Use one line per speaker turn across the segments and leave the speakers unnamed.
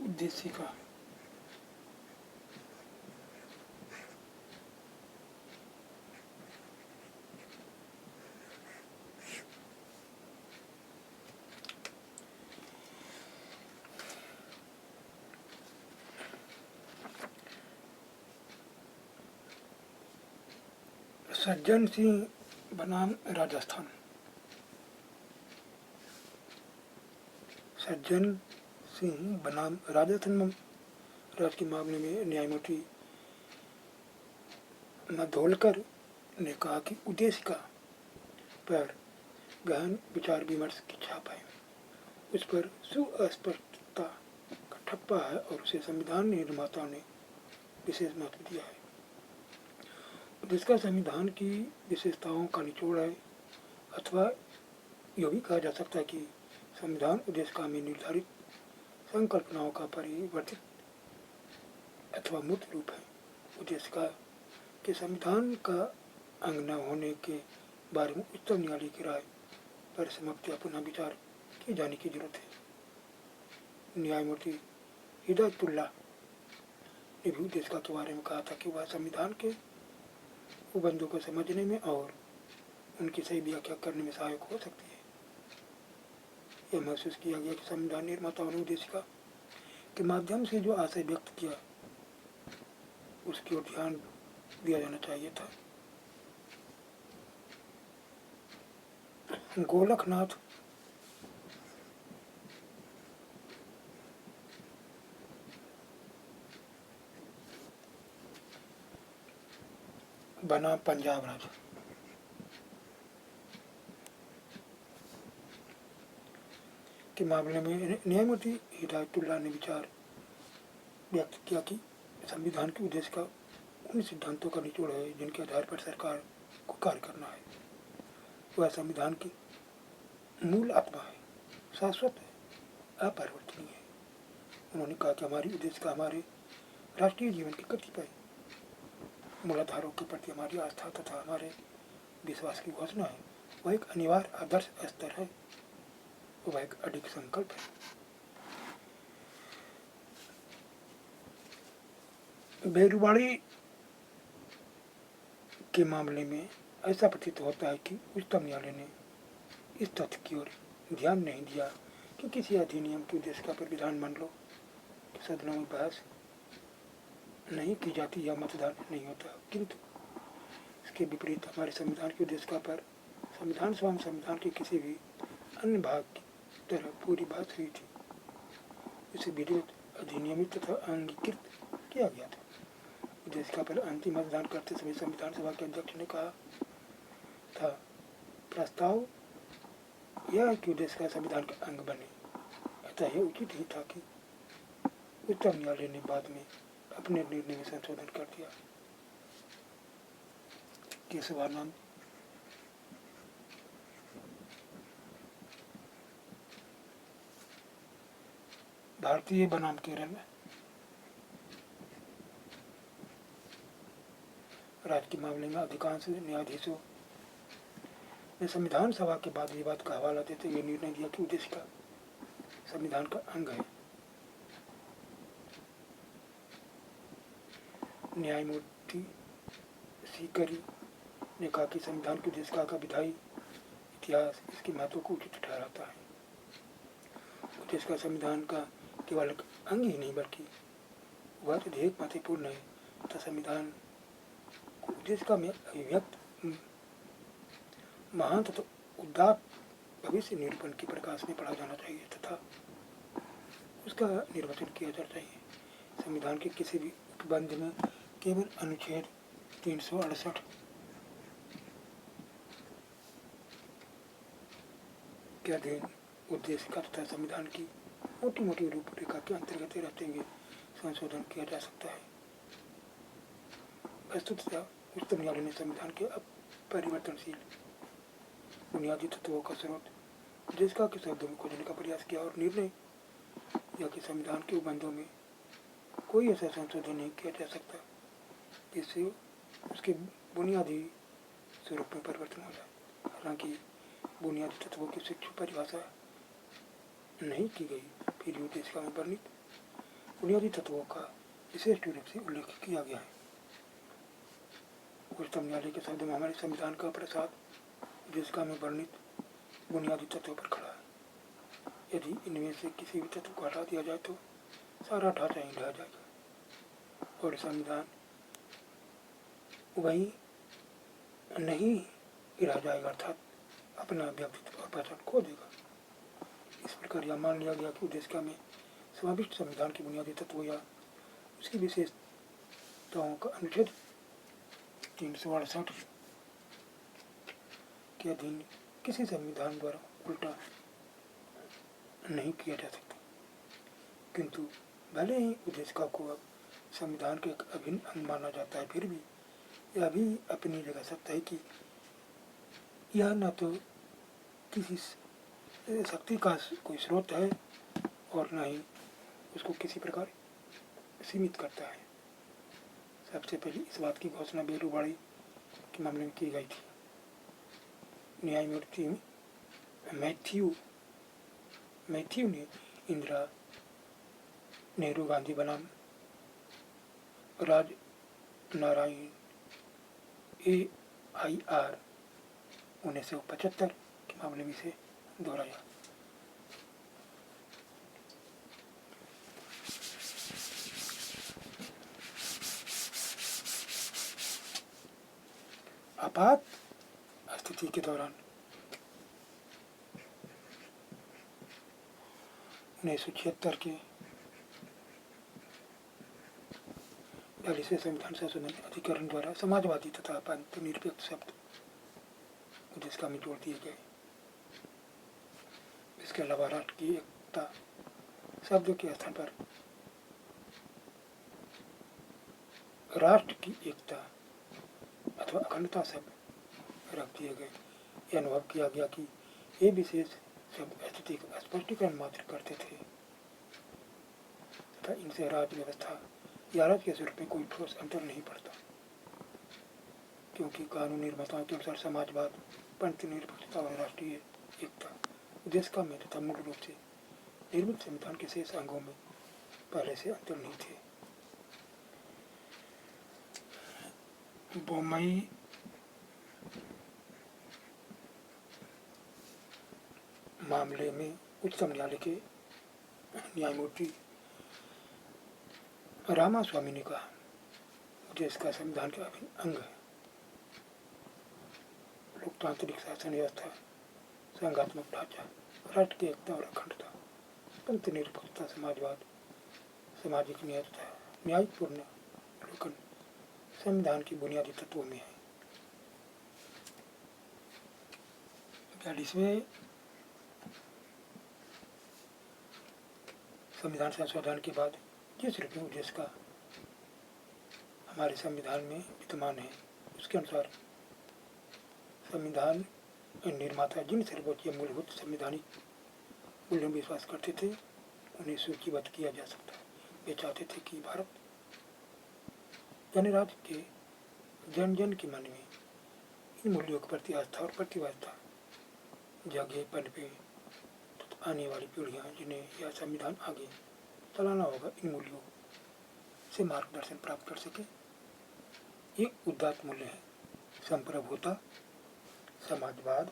उद्देशिका। सज्जन सिंह बनाम राजस्थान। सज्जन सिंह बनाम राजस्थान राज्य के मामले में न्यायमूर्ति मधोलकर ने कहा कि उद्देशिका पर गहन विचार विमर्श की छाप है, उस पर सुस्पष्टता का ठप्पा है और उसे संविधान निर्माताओं ने विशेष महत्व दिया है। उद्देशिका संविधान की विशेषताओं का निचोड़ है, अथवा यह भी कहा जा सकता है कि संविधान उद्देशिका में निर्धारित संकल्पनाओं का परिवर्तित अथवा मूर्त रूप है। उद्देशिका के संविधान का अंग न होने के बारे में उच्चतम न्यायालय की राय पर समाप्ति पुनः विचार किए जाने की जरूरत है। न्यायमूर्ति हिदायतुल्ला ने भी उद्देशिका के बारे में कहा था कि वह संविधान के उपबंधों को समझने में और उनकी सही व्याख्या करने में सहायक हो सकती है। यह महसूस किया गया कि संविधान निर्माताओं ने उद्देशिका के माध्यम से जो आशय व्यक्त किया उसकी ओर ध्यान दिया जाना चाहिए था। गोलखनाथ बना पंजाब राज्य। के मामले में न्यायमूर्ति हिदायतुल्ला ने विचार व्यक्त किया कि संविधान के उद्देश्य का उन सिद्धांतों का निचोड़ है जिनके आधार पर सरकार को कार्य करना है। वह संविधान की मूल आत्मा है, शाश्वत है, अपरिवर्तनीय है। उन्होंने कहा कि हमारी उद्देश्य का हमारे राष्ट्रीय जीवन के कतिपय मूलाधारों के प्रति हमारी आस्था तथा हमारे विश्वास की घोषणा है। वह एक अनिवार्य आदर्श स्तर है, वह एक अडिग संकल्प है। बेरुवाड़ी के मामले में ऐसा प्रतीत होता है कि उच्चतम न्यायालय ने इस तथ्य की ओर ध्यान नहीं दिया कि किसी अधिनियम की उद्देशिका पर विधानमंडलों के सदनों में बहस नहीं की जाती या मतदान नहीं होता, किंतु इसके विपरीत हमारे संविधान की उद्देशिका पर संविधान स्वयं संविधान के किसी भी अन्य भाग की तरह पूरी बात हुई थी। इसे विधिवत अधिनियमित तथा अंगीकृत किया गया था। उद्देशिका पर अंतिम मतदान करते समय संविधान सभा के अध्यक्ष ने कहा था, प्रस्ताव यह कि उद्देशिका संविधान का अंग बने, अतः यह उचित ही था कि उच्चतम न्यायालय ने बाद में अपने निर्णय में संशोधन कर दिया। केशवानंद भारतीय बनाम केरल में राज्य के मामले में अधिकांश न्यायाधीशों ने संविधान सभा के बाद विवाद का हवाला देते हुए निर्णय दिया कि उद्देशिका संविधान का अंग है। न्यायमूर्ति सीकरी ने कहा कि संविधान की उद्देशिका का विधायी इतिहास इसके महत्व को उचित ठहराता है। उद्देशिका संविधान का केवल एक अंग ही नहीं बल्कि वह अधिक महत्वपूर्ण है तथा संविधान को उद्देशिका में अभिव्यक्त महान तथा उदात्त भविष्य निरूपण के प्रकाश में पढ़ा जाना चाहिए तथा उसका निर्वचन किया जाना चाहिए। संविधान के किसी भी उपबंध में केवल अनुच्छेद 368 के अधीन उद्देशिका तथा संविधान की मोटी मोटी रूपरेखा के अंतर्गत रहते हुए संशोधन किया जा सकता है। वस्तुतः उच्चतम न्यायालय ने संविधान के अपरिवर्तनशील बुनियादी तत्वों का स्रोत उद्देशिका के शब्दों में खोजने का प्रयास किया और निर्णय दिया कि संविधान के उपबंधों में कोई ऐसा संशोधन नहीं किया जा सकता जिससे उसके बुनियादी स्वरूप में परिवर्तन हो जाए। हालांकि बुनियादी तत्वों की सूक्ष्म परिभाषा नहीं की गई, फिर भी उद्देशिका में वर्णित बुनियादी तत्वों का विशेष रूप से उल्लेख किया गया है। उच्चतम न्यायालय के शब्द में हमारे संविधान का प्रसाद उद्देशिका में वर्णित बुनियादी तत्वों पर खड़ा है। यदि इनमें से किसी भी तत्व को हटा दिया जाए तो सारा ढांचा ही ढह जाएगा और संविधान वही नहीं रह जाएगा, अर्थात अपना व्यक्तित्व और पहचान खो देगा। इस प्रकार यह मान लिया गया कि उद्देशिका में समाविष्ट संविधान के बुनियादी तत्वों या उसकी विशेषताओं का अनुच्छेद 368 के अधीन किसी संविधान द्वारा उल्टा नहीं किया जा सकता। किंतु भले ही उद्देशिका को अब संविधान के एक अभिन्न अंग माना जाता है, फिर भी यह भी अपनी जगह सत्य है कि यह न तो किसी शक्ति का कोई स्रोत है और न ही उसको किसी प्रकार सीमित करता है। सबसे पहले इस बात की घोषणा बेलूबाड़ी के मामले में की गई थी। न्यायमूर्ति मैथ्यू ने इंदिरा, नेहरू, गांधी बनाम राज नारायण AIR 1975 के मामले में इसे दोहराया। आपात स्थिति के दौरान 1976 के 42वें संविधान संशोधन अधिकरण द्वारा समाजवादी तथा पंथनिरपेक्ष शब्द उद्देशिका में जोड़ दिए गए। इसके अलावा राष्ट्र की एकता शब्द के स्थान पर राष्ट्र की एकता अथवा अखंडता शब्द रख दिए गए। यह अनुभव किया गया कि ये विशेष शब्द स्थिति का स्पष्टीकरण मात्र करते थे तथा इनसे राज्य व्यवस्था या राज्य के स्वरूप में कोई ठोस अंतर नहीं पड़ता, क्योंकि कानून निर्माताओं के अनुसार समाजवाद, पंथनिरपेक्षता और राष्ट्रीय एकता उद्देशिका में तथा मूल रूप से निर्मित संविधान के शेष अंगों में पहले से अंतर नहीं थे। बोम्मई मामले में उच्चतम न्यायालय के न्यायमूर्ति रामास्वामी ने कहा, उद्देशिका संविधान का अभिन्न अंग है। लोकतांत्रिक शासन व्यवस्था, संघात्मक ढांचा, राष्ट्र की एकता और अखंडता, पंथनिरपेक्षता, समाजवाद, सामाजिक न्याय तथा न्यायपूर्ण अवलोकन संविधान के बुनियादी तत्वों में है। 42वें संविधान संशोधन के बाद जिस रूप में उद्देशिका हमारे संविधान में विद्यमान है, उसके अनुसार संविधान निर्माता जिन सर्वोच्च मूलभूत संवैधानिक मूल्यों में विश्वास करते थे उन्हें सूचीबद्ध किया जा सकता है। वे चाहते थे कि भारत गणराज्य के जन जन के मन में इन मूल्यों के प्रति आस्था और प्रतिबद्धता जगे पनपे तथा आने वाली पीढ़ियाँ जिन्हें यह संविधान आगे चलाना होगा, इन मूल्यों से मार्गदर्शन प्राप्त कर सके। ये उदात्त मूल्य है संप्रभुता, समाजवाद,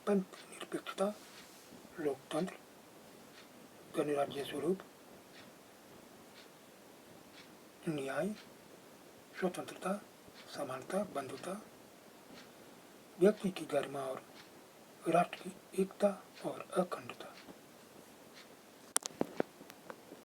पंथनिरपेक्षता, लोकतंत्र, गणराज्य स्वरूप, न्याय, स्वतंत्रता, समानता, बंधुता, व्यक्ति की गरिमा और राष्ट्र की एकता और अखंडता।